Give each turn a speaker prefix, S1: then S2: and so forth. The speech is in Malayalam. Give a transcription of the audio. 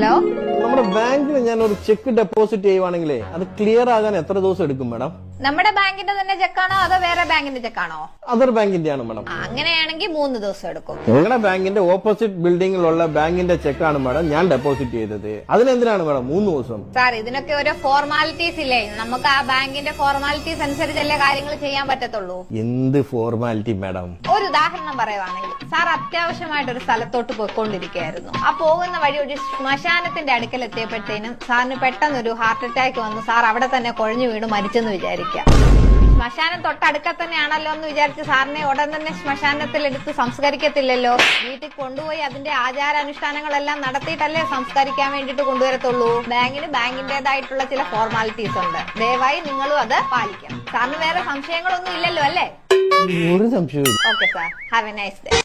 S1: ഹലോ,
S2: നമ്മുടെ ബാങ്കിൽ ഞാൻ ഒരു ചെക്ക് ഡെപ്പോസിറ്റ് ചെയ്യുവാണെങ്കിലേ അത് ക്ലിയർ ആകാൻ എത്ര ദിവസം എടുക്കും മാഡം?
S1: നമ്മുടെ ബാങ്കിന്റെ തന്നെ ചെക്കാണോ അതോ വേറെ ബാങ്കിന്റെ ചെക്കാണോ?
S2: അതർ ബാങ്കിന്റെ ആണ് മാഡം.
S1: അങ്ങനെയാണെങ്കിൽ 3 ദിവസം എടുക്കും.
S2: നിങ്ങളുടെ ബാങ്കിന്റെ ഓപ്പോസിറ്റ് ബിൽഡിംഗിലുള്ള ബാങ്കിന്റെ ചെക്കാണ് മാഡം ഞാൻ ഡെപ്പോസിറ്റ് ചെയ്തത്. അതിനെന്തിനാണ് മാഡം 3 ദിവസം?
S1: സാർ, ഇതിനൊക്കെ ഓരോ ഫോർമാലിറ്റീസ് ഇല്ലേ? നമുക്ക് ആ ബാങ്കിന്റെ ഫോർമാലിറ്റീസ് അനുസരിച്ചല്ലേ കാര്യങ്ങൾ ചെയ്യാൻ പറ്റത്തുള്ളൂ.
S2: എന്ത് ഫോർമാലിറ്റി മാഡം?
S1: ഒരു ഉദാഹരണം പറയുവാണെങ്കിൽ, സാർ അത്യാവശ്യമായിട്ട് ഒരു സ്ഥലത്തോട്ട് പോയിക്കൊണ്ടിരിക്കുകയായിരുന്നു. ആ പോകുന്ന വഴി ഒരു ശ്മശാനത്തിന്റെ അടുക്കൽ എത്തിയപ്പോഴത്തേനും സാറിന് പെട്ടെന്നൊരു ഹാർട്ട് അറ്റാക്ക് വന്നു. സാർ അവിടെ തന്നെ കുഴഞ്ഞു വീണ് മരിച്ചെന്ന് വിചാരിക്കുക. ശ്മശാനം തൊട്ടടുക്ക തന്നെയാണല്ലോ എന്ന് വിചാരിച്ച് സാറിനെ ഉടൻ തന്നെ ശ്മശാനത്തിൽ എടുത്ത് സംസ്കരിക്കത്തില്ലല്ലോ. വീട്ടിൽ കൊണ്ടുപോയി അതിന്റെ ആചാരാനുഷ്ഠാനങ്ങളെല്ലാം നടത്തിയിട്ടല്ലേ സംസ്കരിക്കാൻ വേണ്ടിട്ട് കൊണ്ടുവരത്തുള്ളൂ. ബാങ്കിന് ബാങ്കിന്റേതായിട്ടുള്ള ചില ഫോർമാലിറ്റീസ് ഉണ്ട്. ദയവായി നിങ്ങളും അത് പാലിക്കണം. സാറിന് വേറെ സംശയങ്ങളൊന്നും ഇല്ലല്ലോ അല്ലേ?
S2: ഒരു സംശയവും.
S1: Okay sir, have A nice day.